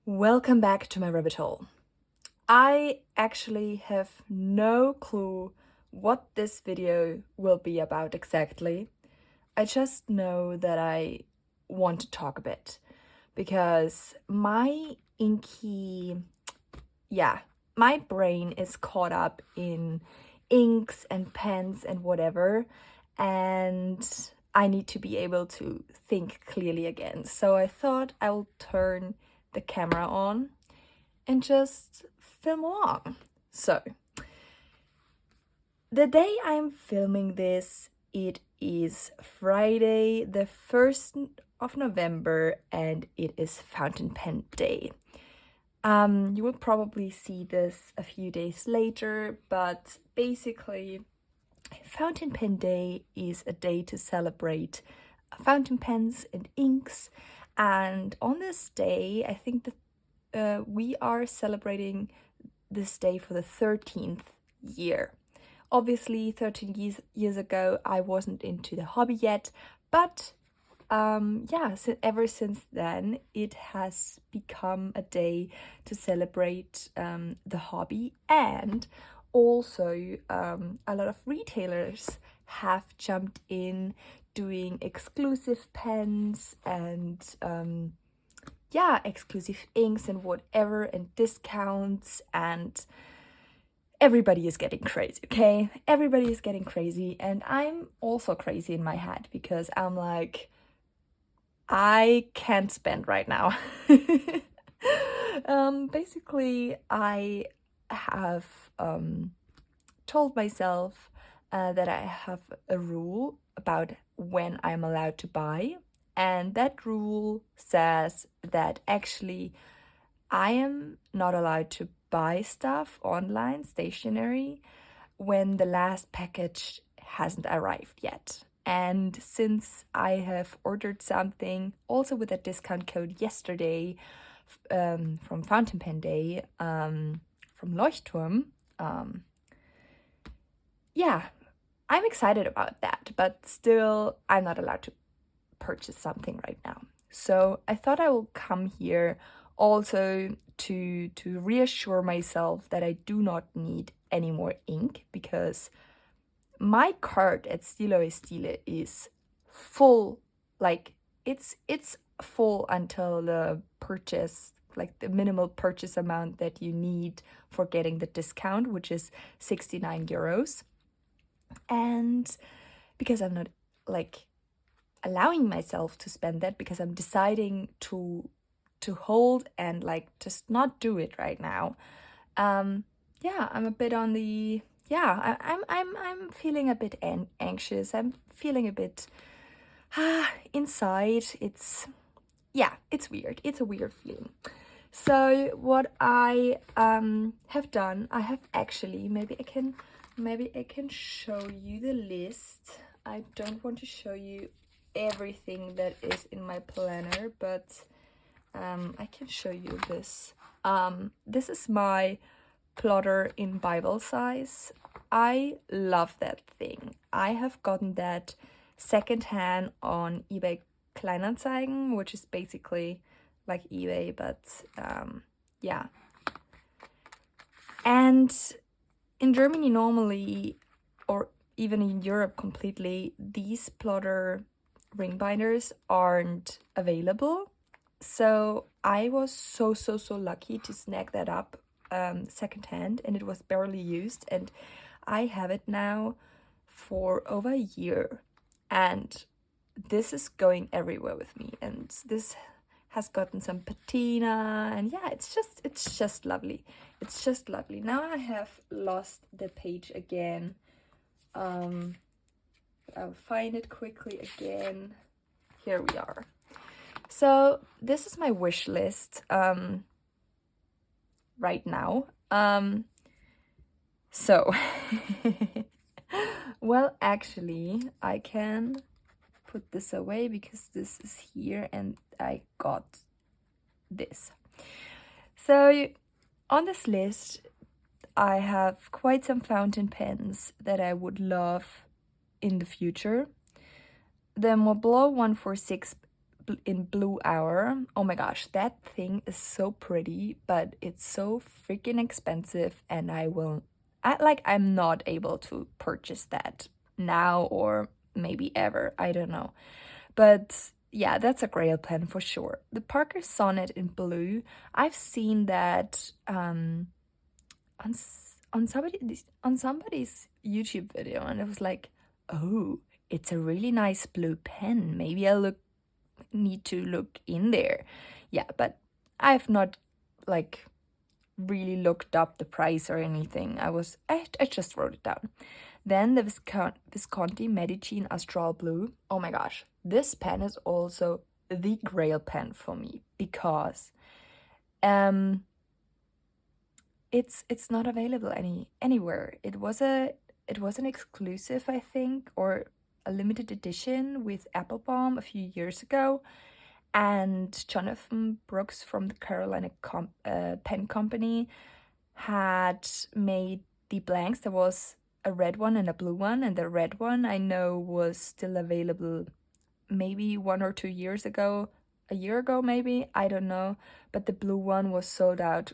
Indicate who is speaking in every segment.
Speaker 1: Welcome back to my rabbit hole. I actually have no clue what this video will be about exactly. I just know that I want to talk a bit because my brain is caught up in inks and pens and whatever, and I need to be able to think clearly again. So I thought I will turn the camera on and just film along. So, the day I'm filming this, it is Friday, the 1st of November, and it is Fountain Pen Day. You will probably see this a few days later, but basically, Fountain Pen Day is a day to celebrate fountain pens and inks. And on this day, I think that we are celebrating this day for the 13th year. Obviously, 13 years ago, I wasn't into the hobby yet, but ever since then, it has become a day to celebrate the hobby, and also a lot of retailers have jumped in doing exclusive pens and exclusive inks and whatever, and discounts, and everybody is getting crazy, okay? Everybody is getting crazy, and I'm also crazy in my head because I'm like, I can't spend right now. Basically, I have told myself that I have a rule about when I'm allowed to buy, and that rule says that actually I am not allowed to buy stuff online, stationery, when the last package hasn't arrived yet. And since I have ordered something also with a discount code yesterday from Fountain Pen Day, from Leuchtturm, I'm excited about that, but still I'm not allowed to purchase something right now. So I thought I will come here also to reassure myself that I do not need any more ink, because my cart at Stilo e Stile is full. Like it's full until the purchase, like the minimal purchase amount that you need for getting the discount, which is 69 euros. And because I'm not like allowing myself to spend that, because I'm deciding to hold and like just not do it right now. I'm a bit on the I'm feeling a bit anxious. I'm feeling a bit inside. It's weird. It's a weird feeling. So what I have done, I have actually, maybe I can show you the list. I don't want to show you everything that is in my planner, but I can show you this. This is my plotter in Bible size. I love that thing. I have gotten that secondhand on eBay Kleinanzeigen, which is basically like eBay, but And in Germany normally, or even in Europe completely, these plotter ring binders aren't available. So I was so lucky to snag that up secondhand, and it was barely used, and I have it now for over a year, and this is going everywhere with me, and this has gotten some patina, and it's just lovely. It's just lovely. Now I have lost the page again. I'll find it quickly again. Here we are. So this is my wish list right now. Well, actually, I can put this away because this is here and I got this. So on this list, I have quite some fountain pens that I would love in the future. The Montblanc 146 in Blue Hour. Oh my gosh, that thing is so pretty, but it's so freaking expensive, and I'm not able to purchase that now or maybe ever. I don't know. But yeah, that's a Grail pen for sure. The Parker Sonnet in blue, I've seen that on somebody's YouTube video, and it was like, oh, it's a really nice blue pen. Maybe need to look in there. Yeah, but I've not like really looked up the price or anything. I just wrote it down. Then the Visconti Medici in Astral Blue. Oh my gosh, this pen is also the Grail pen for me because it's not available anywhere. It was an exclusive, I think, or a limited edition with Applebaum a few years ago, and Jonathan Brooks from the Carolina Pen Company had made the blanks. There was a red one and a blue one, and the red one I know was still available maybe 1 or 2 years ago, a year ago maybe, I don't know, but the blue one was sold out,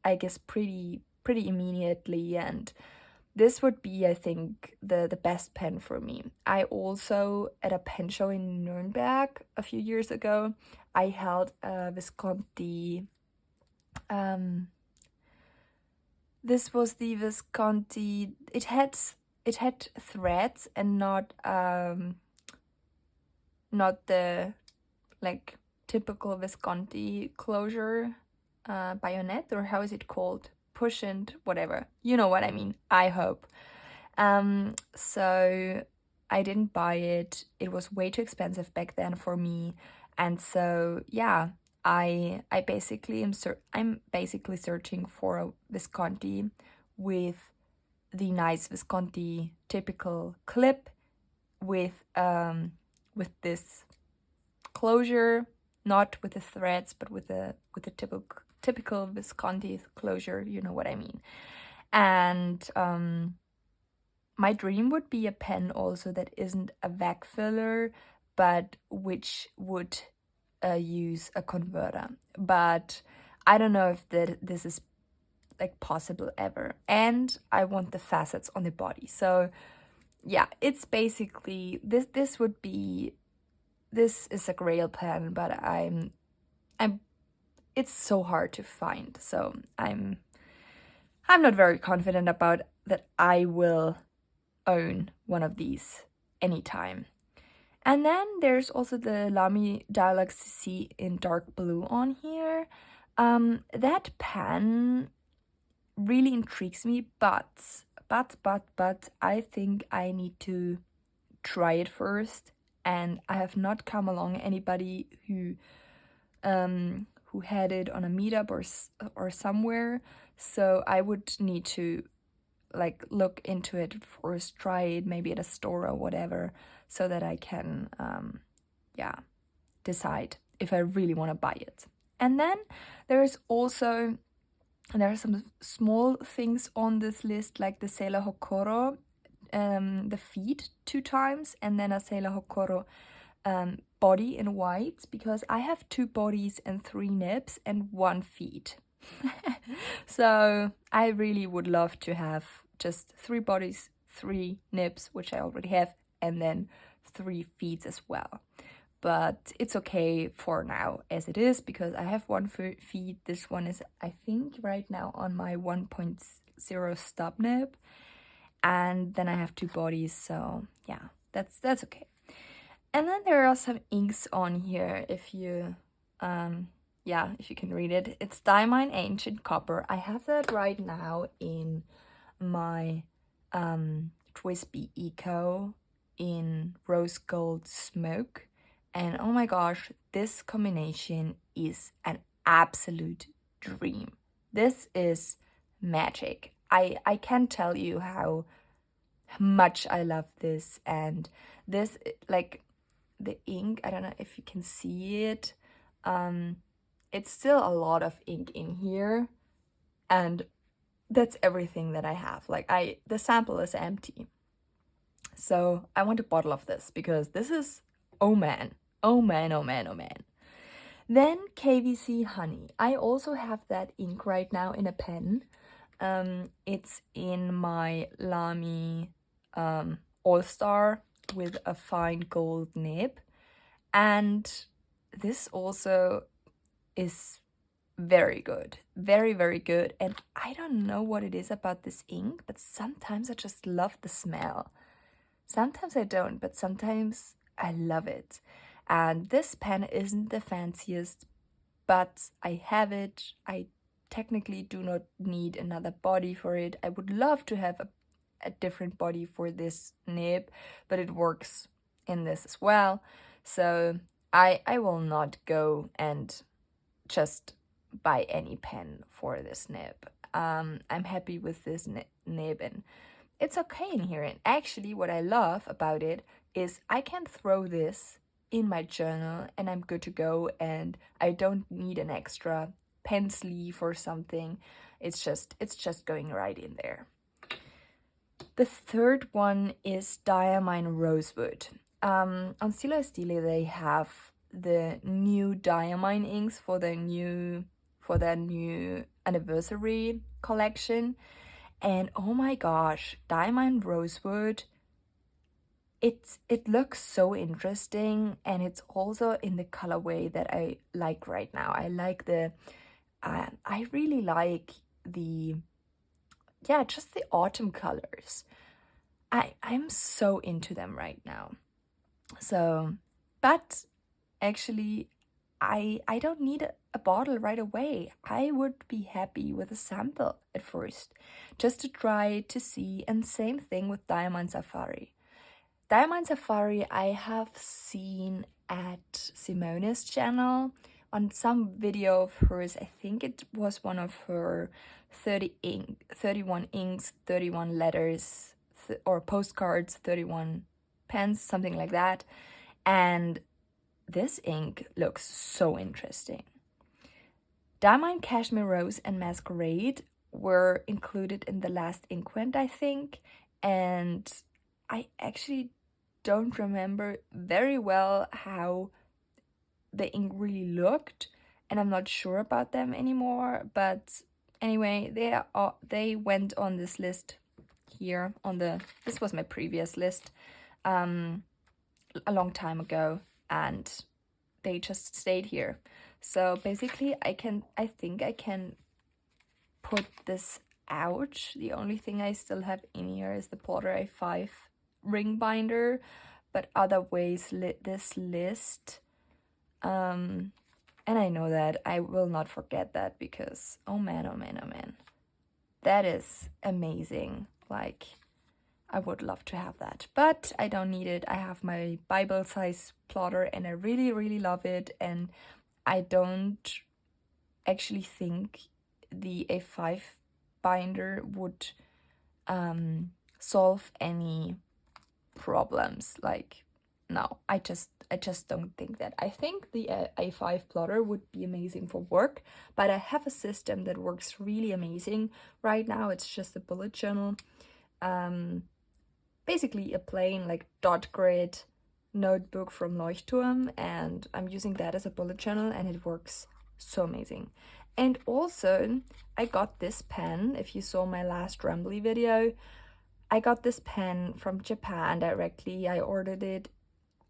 Speaker 1: I guess, pretty immediately, and this would be, I think, the best pen for me. I also, at a pen show in Nuremberg a few years ago, I held a Visconti. This was the Visconti. It had threads and not the like typical Visconti closure bayonet, or how is it called? Push and whatever. You know what I mean, I hope. So I didn't buy it. It was way too expensive back then for me. And so, yeah, I'm basically searching for a Visconti with the nice Visconti typical clip with this closure, not with the threads, but with the typical Visconti closure, you know what I mean. And my dream would be a pen also that isn't a vac filler, but which would use a converter. But I don't know if this is like possible ever. And I want the facets on the body. So yeah, it's basically this is a Grail pen, but it's so hard to find. So I'm not very confident about that I will own one of these anytime. And then there's also the Lamy Dialog CC in dark blue on here. That pen really intrigues me, but I think I need to try it first, and I have not come along anybody who had it on a meetup or somewhere, so I would need to like look into it first, try it maybe at a store or whatever, so that I can decide if I really want to buy it. And then there are some small things on this list, like the Sailor Hokoro, the feet 2 times, and then a Sailor Hokoro body in white, because I have 2 bodies and 3 nibs and 1 feet. So I really would love to have just 3 bodies, 3 nibs, which I already have, and then 3 feet as well. But it's okay for now as it is, because I have 1 feet. This one is, I think, right now on my 1.0 stub nib, and then I have 2 bodies, so yeah, that's okay. And then there are some inks on here, if you can read it. It's Diamine Ancient Copper. I have that right now in my Twisby Eco in Rose Gold Smoke. And oh my gosh, this combination is an absolute dream. This is magic. I can't tell you how much I love this. And this, like, the ink, I don't know if you can see it. It's still a lot of ink in here, and that's everything that I have. Like, the sample is empty. So I want a bottle of this, because this is, oh man, Oh man, oh man, oh man. Then KVC Honey. I also have that ink right now in a pen. It's in my Lamy All-Star with a fine gold nib. And this also is very good. Very, very good. And I don't know what it is about this ink, but sometimes I just love the smell. Sometimes I don't, but sometimes I love it. And this pen isn't the fanciest, but I have it. I technically do not need another body for it. I would love to have a different body for this nib, but it works in this as well. So I will not go and just buy any pen for this nib. I'm happy with this nib, and it's okay in here. And actually what I love about it is I can throw this in my journal and I'm good to go, and I don't need an extra pen sleeve or something. It's just going right in there. The third one is Diamine Rosewood. On Stilo Stile they have the new Diamine inks for their new anniversary collection. And oh my gosh, Diamond Rosewood, it looks so interesting, and it's also in the colorway that I like right now. I like I really like just the autumn colors. I'm so into them right now. So, but actually, I don't need a bottle right away. I would be happy with a sample at first, just to try to see. And same thing with Diamond Safari. Diamond Safari I have seen at Simone's channel on some video of hers. I think it was one of her 31 inks, 31 letters, or postcards, 31 pens, something like that. And this ink looks so interesting. Diamond Cashmere Rose and Masquerade were included in the last Inkwent, I think, and I actually don't remember very well how the ink really looked, and I'm not sure about them anymore. But anyway, they went on this list here this was my previous list a long time ago, and they just stayed here. So basically I think I can put this out. The only thing I still have in here is the Porter A5 ring binder, but otherwise this list, and I know that I will not forget that, because oh man, oh man, oh man, that is amazing. Like, I would love to have that, but I don't need it. I have my Bible size plotter and I really, really love it. And I don't actually think the A5 binder would solve any problems. Like, no, I just don't think that. I think the A5 plotter would be amazing for work, but I have a system that works really amazing right now. It's just a bullet journal. Basically a plain like dot grid notebook from Leuchtturm, and I'm using that as a bullet journal, and it works so amazing. And also I got this pen. If you saw my last Rambly video, I got this pen from Japan directly. I ordered it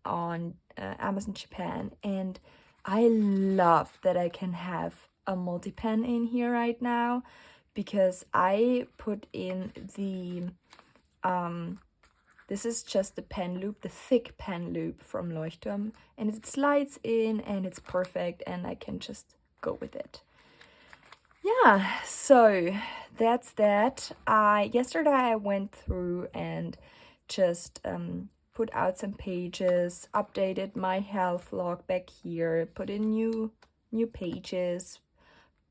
Speaker 1: on Amazon Japan, and I love that I can have a multi-pen in here right now, because I put in the this is just the pen loop, the thick pen loop from Leuchtturm, and it slides in and it's perfect, and I can just go with it. Yeah, so that's that. Yesterday I went through and just put out some pages, updated my health log back here, put in new pages.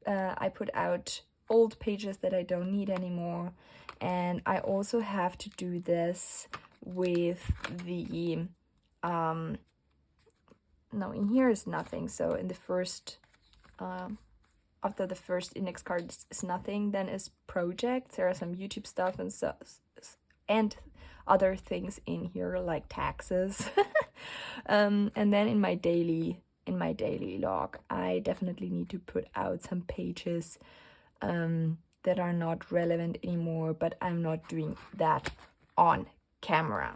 Speaker 1: I put out old pages that I don't need anymore, and I also have to do this with the no, in here is nothing. So in the first after the first index card is nothing, then is projects. There are some YouTube stuff and and other things in here like taxes. And then in my daily log, I definitely need to put out some pages that are not relevant anymore, but I'm not doing that on camera.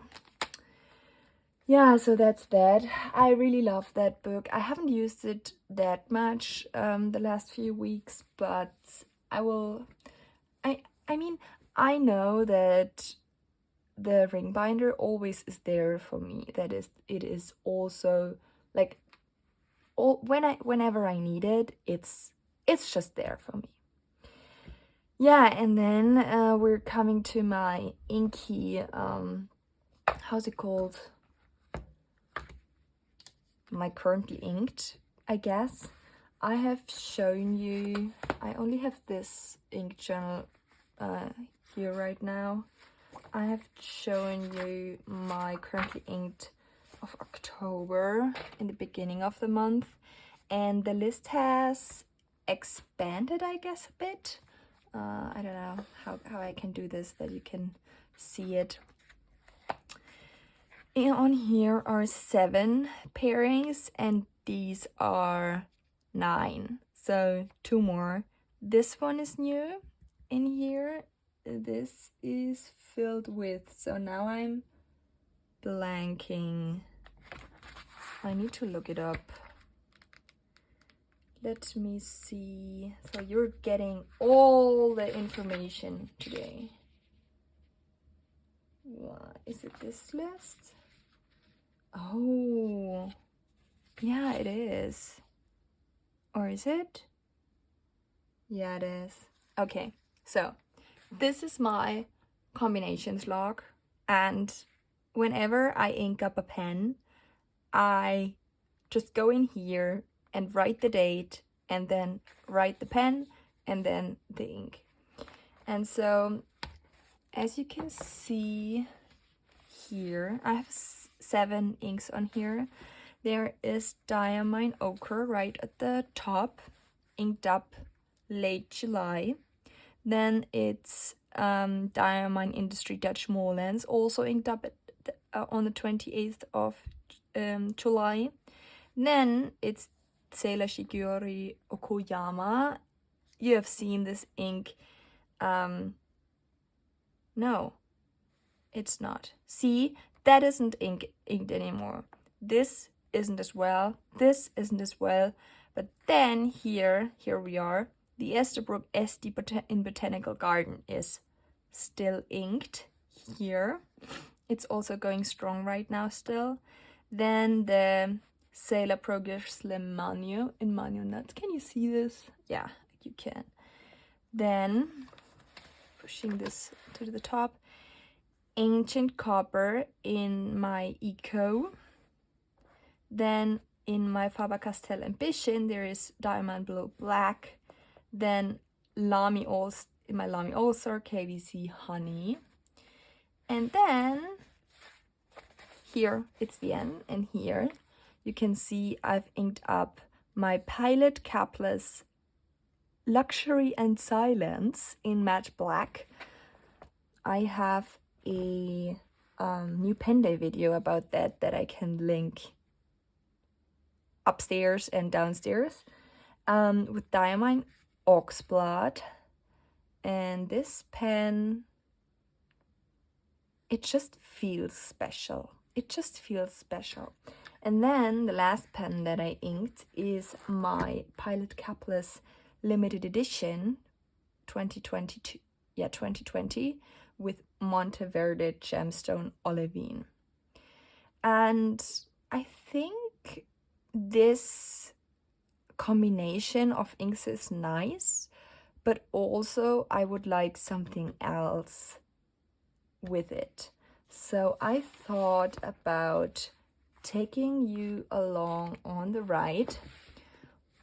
Speaker 1: Yeah, so that's that. I really love that book. I haven't used it that much the last few weeks, but I mean, I know that the ring binder always is there for me. That is, it is also like whenever I need it, it's just there for me. Yeah, and then we're coming to my inky how's it called? My currently inked, I guess. I have shown you, I only have this ink journal here right now. I have shown you my currently inked of October in the beginning of the month, and the list has expanded, I guess, a bit. I don't know how I can do this that you can see it. And on here are 7 pairings, and these are 9, so 2 more. This one is new in here. This is filled with, so now I'm blanking. I need to look it up. Let me see. So you're getting all the information today. What is it, this list? Oh, yeah, it is. Or is it? Yeah, it is. Okay, so this is my combinations log, and whenever I ink up a pen, I just go in here and write the date, and then write the pen, and then the ink. And so, as you can see here, I have 7 inks on here. There is Diamine Ochre right at the top, inked up late July. Then it's Diamine Industry Dutch Moorlands, also inked up on the 28th of July. Then it's Sailor Shigeori Okoyama. You have seen this ink. No, it's not. See, that isn't inked anymore. This isn't as well. This isn't as well. But then here we are. The Esterbrook SD in Botanical Garden is still inked here. It's also going strong right now still. Then the Sailor Progress Slim Manu in Manu Nuts. Can you see this? Yeah, you can. Then, pushing this to the top, Ancient Copper in my Eco. Then in my Faber-Castell Ambition, there is Diamond Blue Black. Then Lamy in my Lamy All-Star KVC Honey. And then here it's the end, and here you can see I've inked up my Pilot Capless Luxury and Silence in Matte Black. I have a new pen day video about that I can link upstairs and downstairs, with Diamine Oxblood. And this pen, it just feels special. It just feels special. And then the last pen that I inked is my Pilot Capless limited edition 2022. Yeah, 2020 with Monteverde Gemstone Olivine. And I think this combination of inks is nice, but also I would like something else with it. So I thought about taking you along on the ride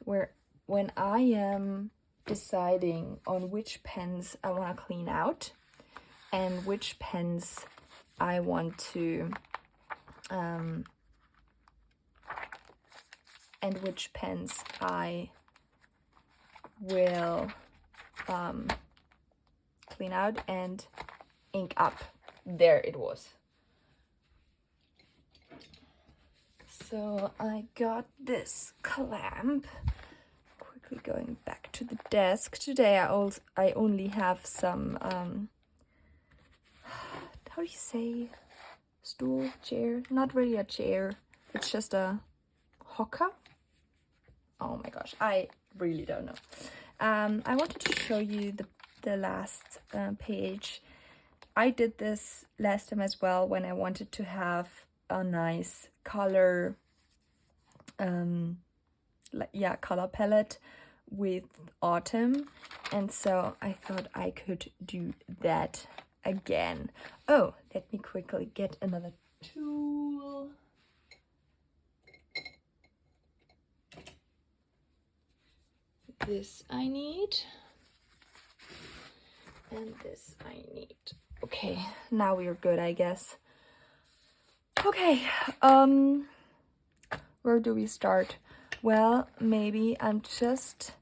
Speaker 1: when I am deciding on which pens I want to clean out and which pens I want to and which pens I will clean out and ink up there it was. So I got this clamp. Quickly going back to the desk. Today I only have some how do you say, stool, chair? Not really a chair. It's just a hocker. Oh my gosh, I really don't know. I wanted to show you the last page. I did this last time as well when I wanted to have a nice color color palette with autumn, and so I thought I could do that again. Oh, let me quickly get another tool. This I need, and this I need. Okay, now we're good, I guess. Okay, where do we start? Well, maybe I'm just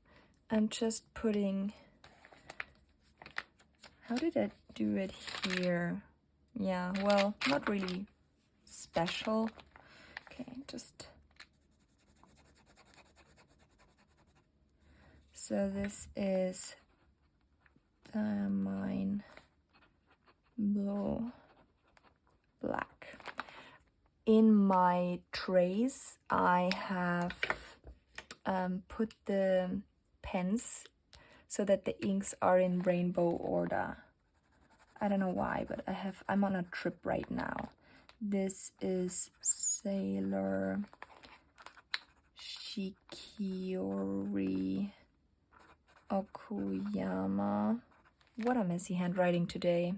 Speaker 1: putting, how did I do it here? Yeah, well, not really special. Okay, just, so this is mine blue black. In my trays I have put the pens so that the inks are in rainbow order. I don't know why, but I'm on a trip right now. This is Sailor Shikiori Okuyama. What a messy handwriting today.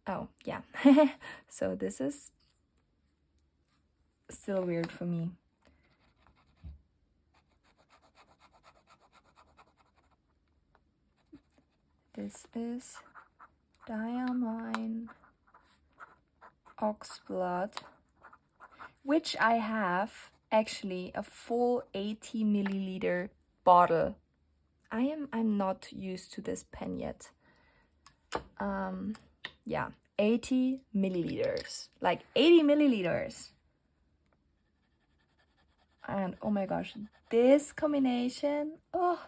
Speaker 1: Oh, yeah. So this is still weird for me. This is Diamine Oxblood, which I have actually a full 80 milliliter bottle. I'm not used to this pen yet. Yeah, 80 milliliters, like 80 milliliters. And oh my gosh, this combination, oh,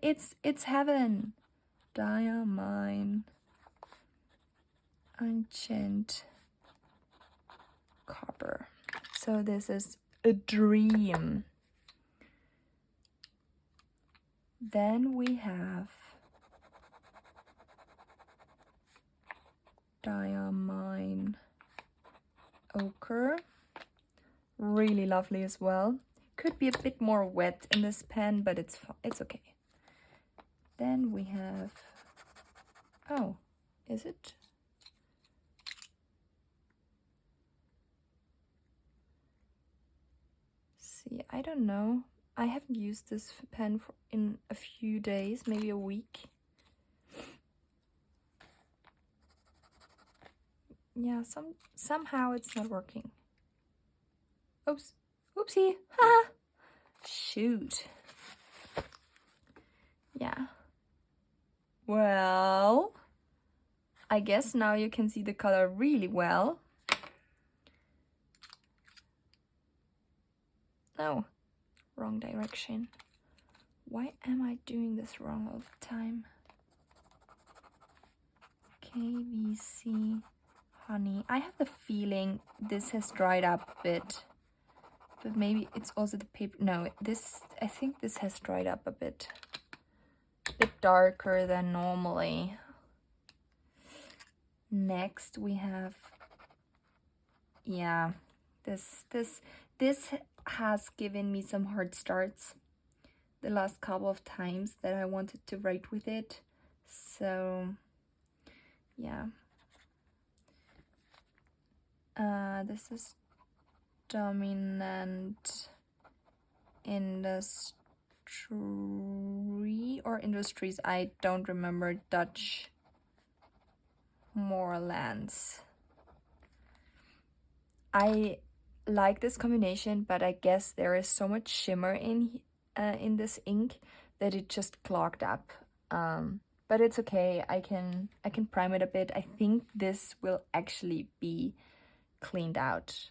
Speaker 1: it's heaven. Diamine Ancient Copper. So this is a dream. Then we have Diamine Ochre. Really lovely as well. Could be a bit more wet in this pen, but it's okay. Then we have, oh, is it? See, I don't know. I haven't used this pen in a few days, maybe a week. Yeah, somehow it's not working. Oops. Oopsie. Ha! Shoot. Yeah. Well, I guess now you can see the color really well. No, wrong direction. Why am I doing this wrong all the time? KVC Honey. I have the feeling this has dried up a bit. But maybe it's also the paper. No, I think this has dried up a bit. A bit darker than normally. Next we have, yeah, this has given me some hard starts the last couple of times that I wanted to write with it. So yeah. This is Dominant Industry or Industries, I don't remember. Dutch Moorlands. I like this combination, but I guess there is so much shimmer in this ink that it just clogged up But it's okay. I can prime it a bit. I think this will actually be cleaned out.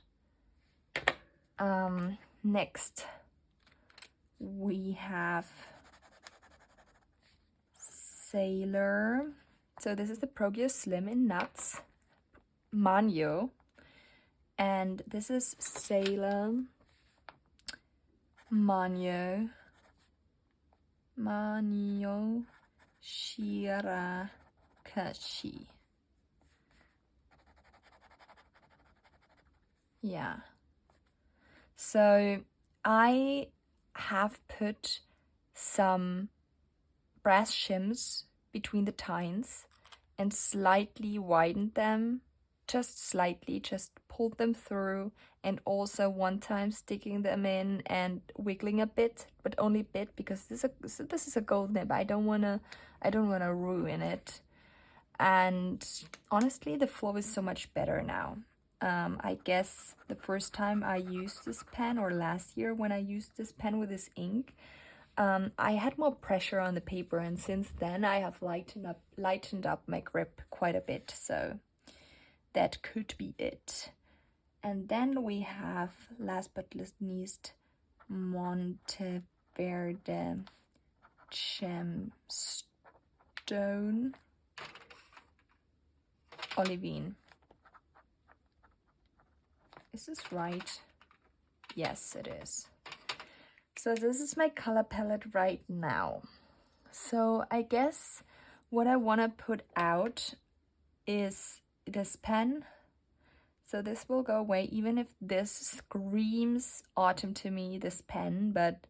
Speaker 1: Next we have Sailor. So this is the Progrio Slim in nuts, Manyo, and this is Sailor Manyo Shirakashi. Yeah. So I have put some brass shims between the tines and slightly widened them, just slightly, just pulled them through, and also one time sticking them in and wiggling a bit, but only a bit, because this is a gold nib. I don't wanna ruin it. And honestly, the flow is so much better now. I guess the first time I used this pen, or last year when I used this pen with this ink, I had more pressure on the paper, and since then I have lightened up my grip quite a bit, so that could be it. And then we have, last but not least, Monteverde Gemstone Olivine. Is this right? Yes, it is. So this is my color palette right now. So I guess what I want to put out is this pen. So this will go away, even if this screams autumn to me, this pen, but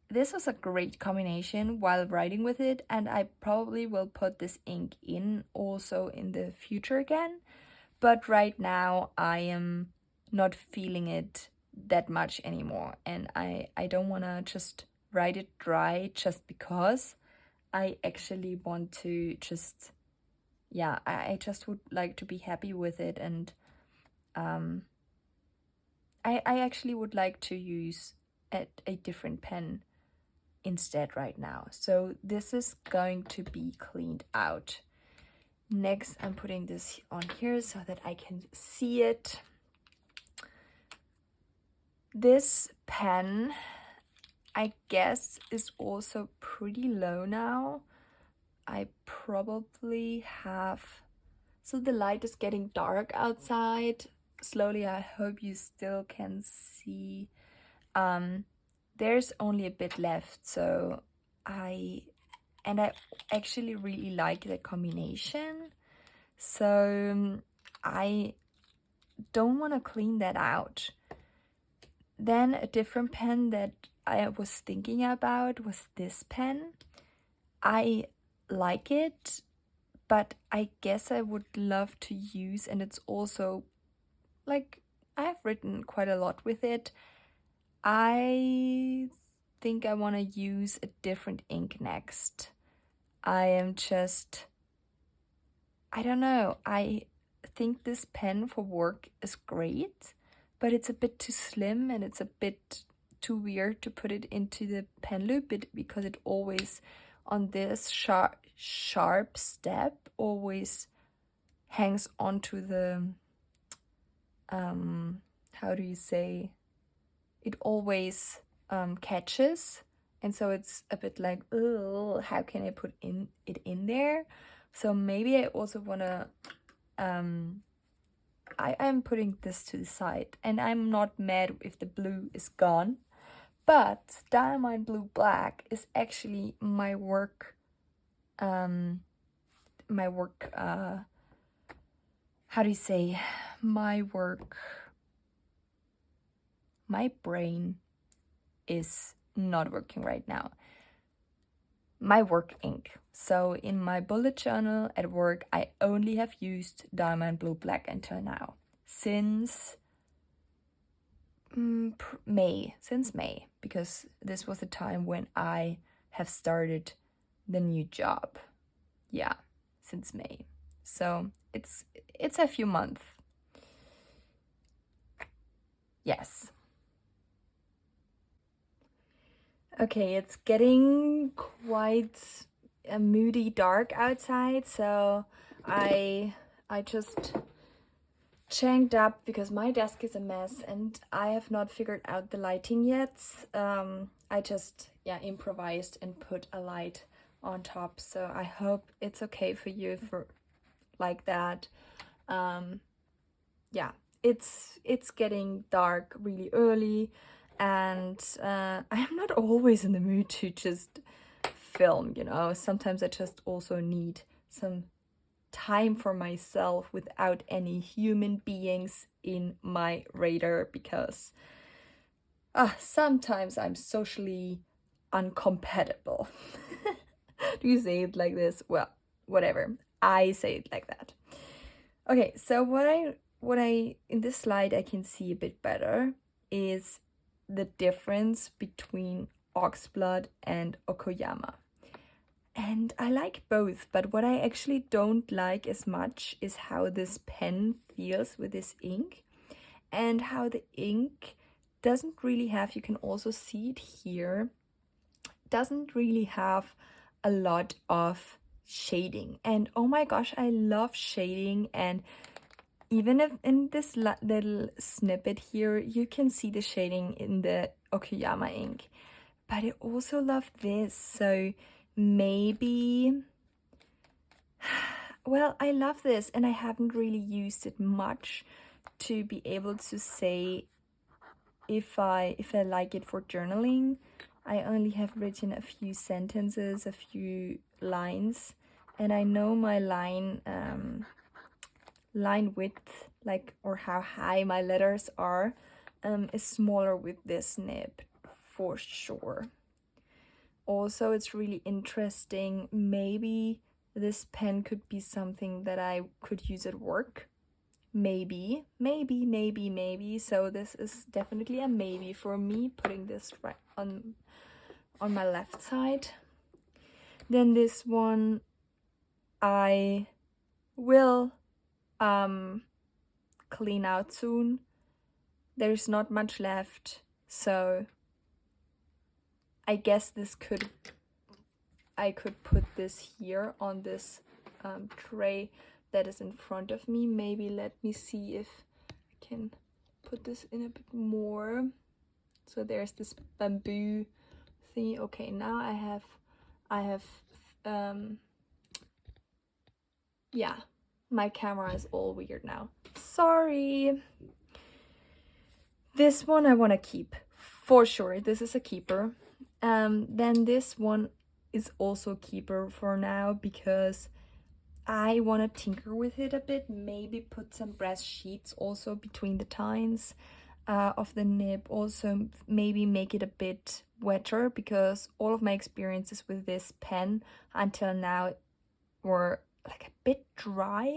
Speaker 1: this was a great combination while writing with it, and I probably will put this ink in also in the future again. But right now I am not feeling it that much anymore, and I don't want to just write it dry just because. I actually want to just, yeah, I just would like to be happy with it, and I actually would like to use a different pen instead right now. So this is going to be cleaned out. Next, I'm putting this on here so that I can see it. This pen, I guess, is also pretty low now. I probably have... So the light is getting dark outside. Slowly, I hope you still can see. There's only a bit left, so I actually really like the combination. So I don't want to clean that out. Then a different pen that I was thinking about was this pen. I like it, but I guess I would love to use, and it's also like I have written quite a lot with it. I think I want to use a different ink next. I don't know. I think this pen for work is great, but it's a bit too slim and it's a bit too weird to put it into the pen loop because it always, on this sharp step, always hangs onto the, how do you say, it always catches, and so it's a bit like, oh, how can I put it in there? So maybe I also want to, I'm putting this to the side, and I'm not mad if the blue is gone, but Diamond Blue Black is actually my work, how do you say, my brain is not working right now. My work ink. So in my bullet journal at work, I only have used Diamond Blue Black until now. Since May, because this was the time when I have started the new job. Yeah, since May. So it's a few months. Yes. Okay, it's getting quite a moody dark outside, so I just changed up because my desk is a mess and I have not figured out the lighting yet. I just improvised and put a light on top, so I hope it's okay for you for like that. Yeah, it's getting dark really early, and I'm not always in the mood to just film, you know. Sometimes I just also need some time for myself without any human beings in my radar, because sometimes I'm socially uncompatible. Do you say it like this? Well, whatever. I say it like that. Okay, so what I in this slide I can see a bit better is the difference between Oxblood and Okoyama. And I like both, but what I actually don't like as much is how this pen feels with this ink, and how the ink doesn't really have, you can also see it here, doesn't really have a lot of shading. And oh my gosh, I love shading, and even if in this little snippet here, you can see the shading in the Okuyama ink. But I also love this, so maybe... Well, I love this, and I haven't really used it much to be able to say if I like it for journaling. I only have written a few sentences, a few lines, and I know my line width, like, or how high my letters are, is smaller with this nib for sure. Also, it's really interesting. Maybe this pen could be something that I could use at work. Maybe. So this is definitely a maybe for me, putting this right on my left side. Then this one I will clean out soon. There's not much left, so I guess I could put this here on this tray that is in front of me. Maybe let me see if I can put this in a bit more. So there's this bamboo thingy. Okay, now I have yeah, my camera is all weird now. Sorry. This one I want to keep for sure. This is a keeper. Then this one is also keeper for now, because I want to tinker with it a bit. Maybe put some brass sheets also between the tines of the nib. Also maybe make it a bit wetter, because all of my experiences with this pen until now were like a bit dry.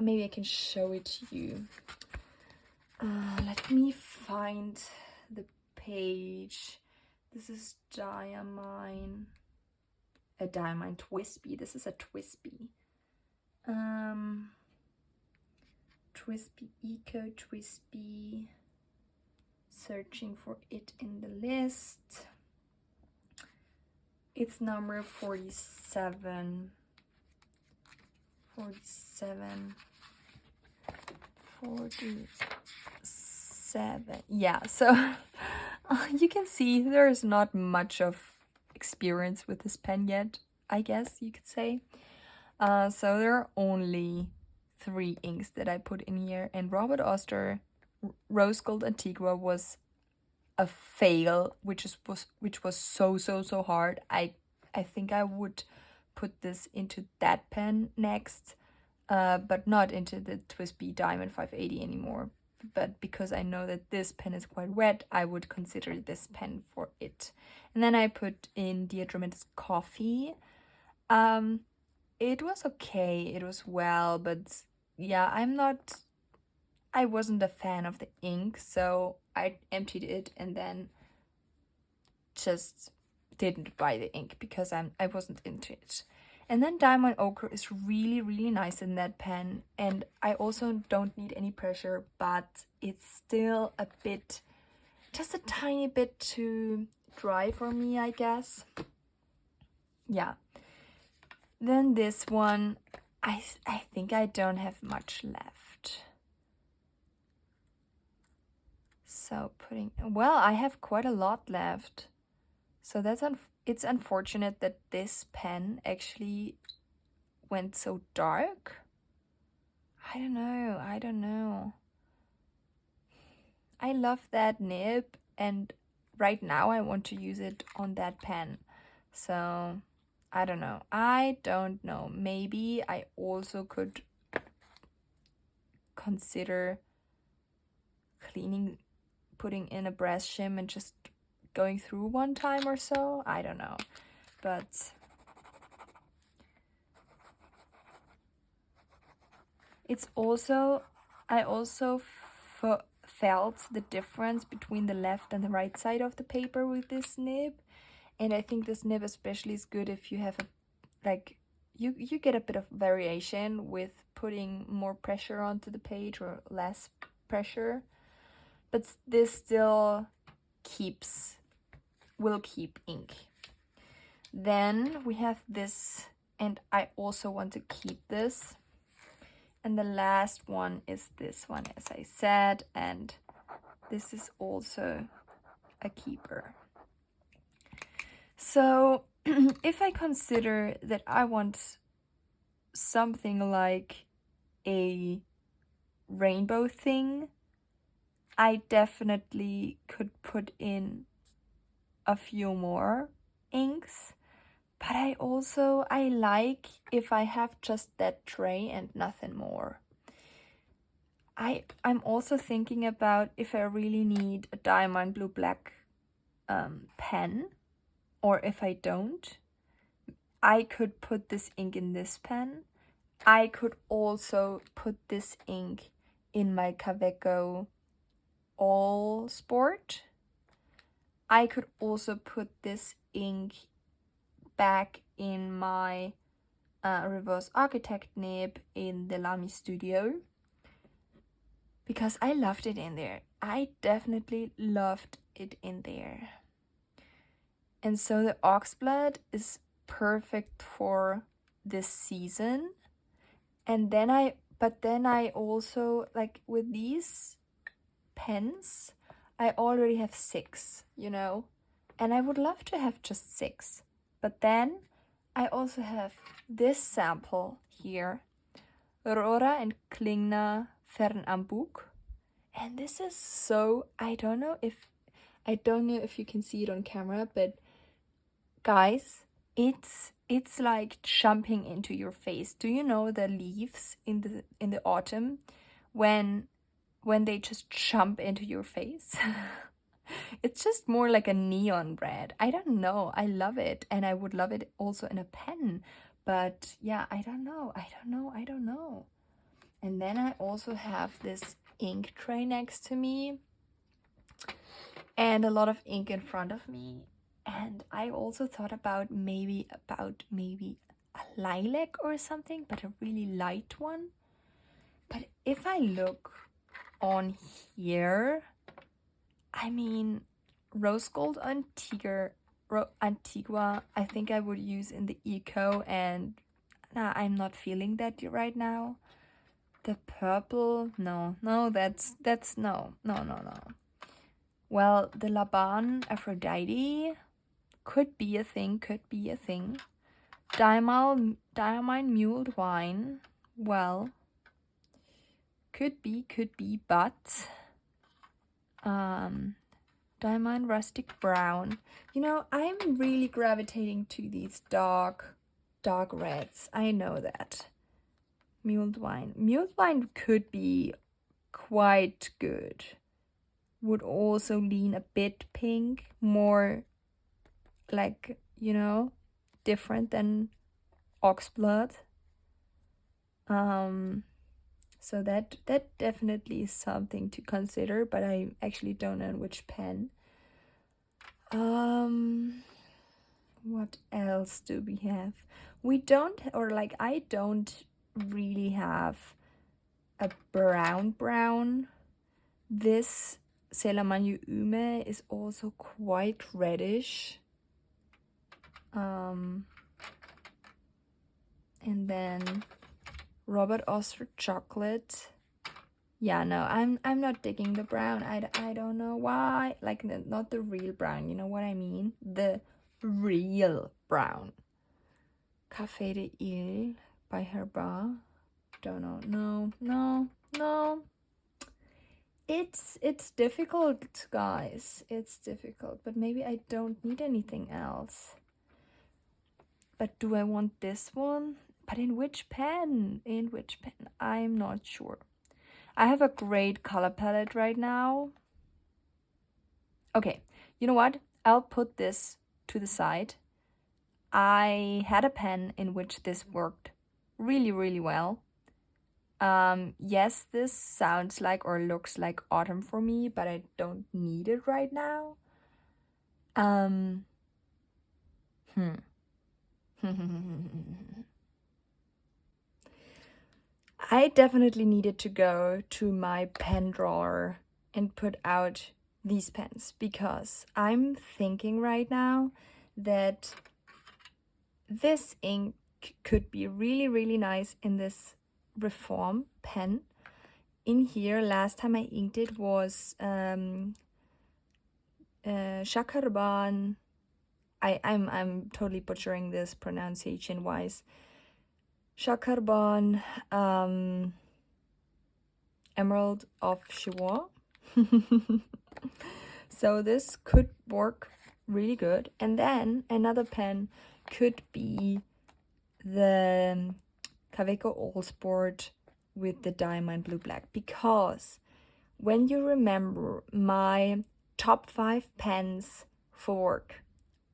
Speaker 1: Maybe I can show it to you. Let me find the page. This is Diamine. A Diamine Twispy. This is a Twispy. Twispy Eco Twispy. Searching for it in the list. It's number 47. 47. Yeah, so you can see there's not much of experience with this pen yet, I guess you could say. So there are only 3 inks that I put in here, and Robert Oster Rose Gold Antigua was a fail, which was so hard. I think I would put this into that pen next, but not into the Twispy Diamond 580 anymore. But because I know that this pen is quite wet, I would consider this pen for it. And then I put in Diadromeda's Coffee. It was okay, it was well, but yeah, I wasn't a fan of the ink, so I emptied it and then just didn't buy the ink because I wasn't into it. And then Diamond Ochre is really nice in that pen, and I also don't need any pressure, but it's still a bit, just a tiny bit too dry for me, I guess. Yeah. Then this one, I think I don't have much left. So well, I have quite a lot left. So it's unfortunate that this pen actually went so dark. I don't know. I love that nib, and right now I want to use it on that pen. So I don't know. Maybe I also could consider putting in a brass shim and just going through one time or so. I don't know. But it's also, I also felt the difference between the left and the right side of the paper with this nib. And I think this nib especially is good if you have you get a bit of variation with putting more pressure onto the page or less pressure. But this still will keep ink. Then we have this, and I also want to keep this. And the last one is this one, as I said, and this is also a keeper. So if I consider that I want something like a rainbow thing, I definitely could put in a few more inks. But I like if I have just that tray and nothing more. I'm also thinking about if I really need a diamond blue black pen, or if I don't, I could put this ink in this pen. I could also put this ink in my Kaweco All Sport. I could also put this ink back in my reverse architect nib in the Lamy Studio, because I loved it in there. I definitely loved it in there. And so the oxblood is perfect for this season. And then I also, like with these pens, I already have 6, and I would love to have just 6. But then I also have this sample here, Rora and Klingner Fern am Bug. And this is so, I don't know if you can see it on camera, but guys, it's like jumping into your face. Do you know the leaves in the autumn when they just jump into your face? It's just more like a neon red. I don't know. I love it, and I would love it also in a pen. But yeah, I don't know. And then I also have this ink tray next to me and a lot of ink in front of me. And I also thought about maybe a lilac or something, but a really light one. But if I look on here, I mean, rose gold Antigua, I think I would use in the Eco, and I'm not feeling that right now. The purple, no, that's no. Well, the Laban Aphrodite could be a thing. Diamine mulled wine, well, could be, but Diamond rustic brown. I'm really gravitating to these dark reds. I know that. Mulled wine could be quite good. Would also lean a bit pink, more like, different than oxblood. So that definitely is something to consider, but I actually don't know which pen. What else do we have? I don't really have a brown. This Selamanyu Ume is also quite reddish. And then Robert Oster chocolate. Yeah, no, I'm not digging the brown. I don't know why. Like, not the real brown, you know what I mean? The real brown. Café de Ile by Herba. Don't know. No. It's difficult, guys. It's difficult, but maybe I don't need anything else. But do I want this one? But in which pen? In which pen? I'm not sure. I have a great color palette right now. Okay, you know what? I'll put this to the side. I had a pen in which this worked really, really well. Yes, this sounds like or looks like autumn for me, but I don't need it right now. I definitely needed to go to my pen drawer and put out these pens because I'm thinking right now that this ink could be really, really nice in this Reform pen. In here, last time I inked it was Shakarban. I'm totally butchering this pronunciation wise. Shakarban Emerald of Chihuahua. So this could work really good. And then another pen could be the Kaweco All Sport with the diamond blue black, because when you remember my top 5 pens for work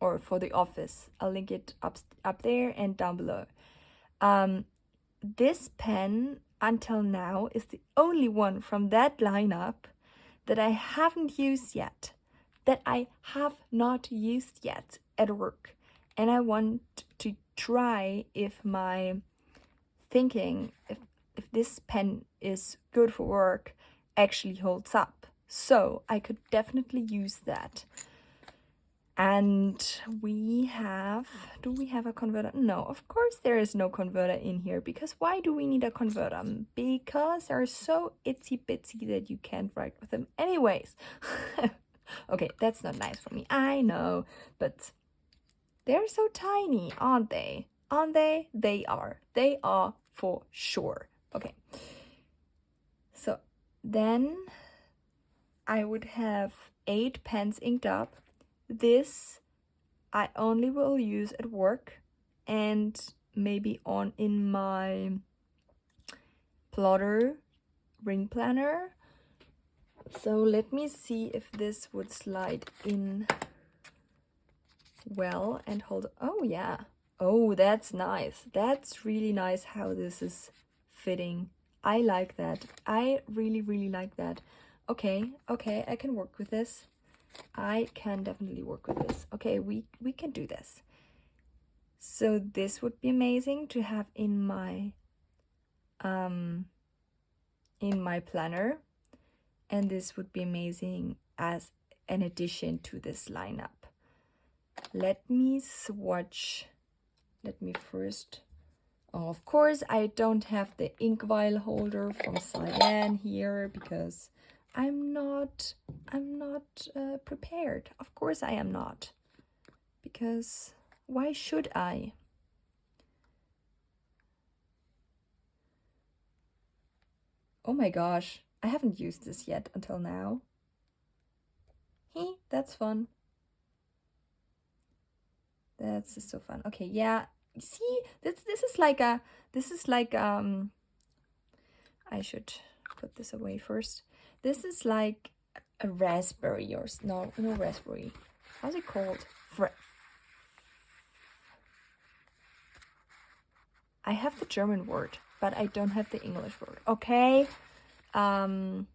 Speaker 1: or for the office, I'll link it up there and down below. This pen until now is the only one from that lineup that I haven't used yet, that I have not used yet at work. And I want to try if my thinking, if this pen is good for work, actually holds up. So I could definitely use that. And do we have a converter? No, of course there is no converter in here, because why do we need a converter? Because they're so itsy bitsy that you can't write with them anyways. Okay, that's not nice for me, I know, but they're so tiny, aren't they? Aren't they? They are for sure. Okay, so then I would have 8 pens inked up. This I only will use at work and maybe in my plotter ring planner. So let me see if this would slide in well and hold. Oh yeah. Oh, that's nice. That's really nice how this is fitting. I like that. I really, really like that. Okay, I can work with this. I can definitely work with this. Okay, we can do this. So this would be amazing to have in my planner, and this would be amazing as an addition to this lineup. Let me swatch. Let me first. Oh, of course, I don't have the ink vial holder from Cyan here because I'm not prepared. Of course I am not, because why should I? Oh my gosh, I haven't used this yet until now. That's fun. That's just so fun. Okay, yeah. See, this is like I should put this away first. This is like a raspberry or no raspberry. How's it called? I have the German word, but I don't have the English word. Okay. Erdbeere.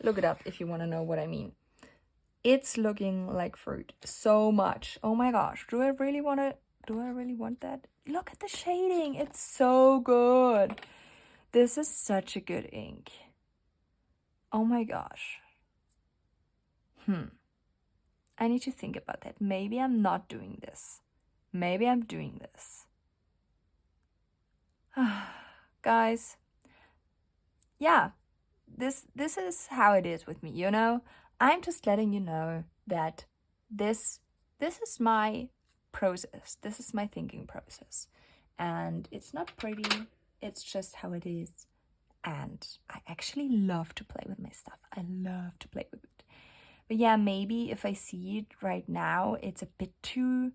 Speaker 1: Look it up if you want to know what I mean. It's looking like fruit so much. Oh my gosh. Do I really want that? Look at the shading. It's so good. This is such a good ink. Oh my gosh. I need to think about that. Maybe I'm not doing this. Maybe I'm doing this. Guys, yeah, this is how it is with me, you know? I'm just letting you know that this is my process. This is my thinking process. And it's not pretty. It's just how it is. And I actually love to play with my stuff. I love to play with it. But yeah, maybe if I see it right now, it's a bit too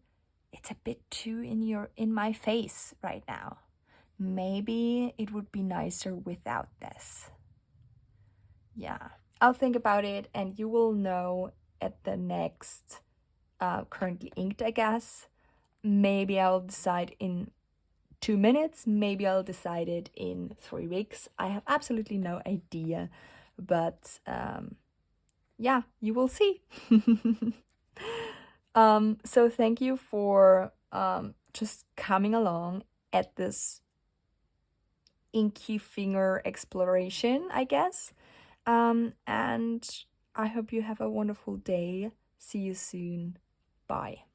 Speaker 1: in my face right now. Maybe it would be nicer without this. Yeah, I'll think about it and you will know at the next currently inked, I guess. Maybe I'll decide in 2 minutes, maybe I'll decide it in 3 weeks. I have absolutely no idea, but yeah, you will see. So thank you for just coming along at this inky finger exploration, I guess. And I hope you have a wonderful day. See you soon. Bye.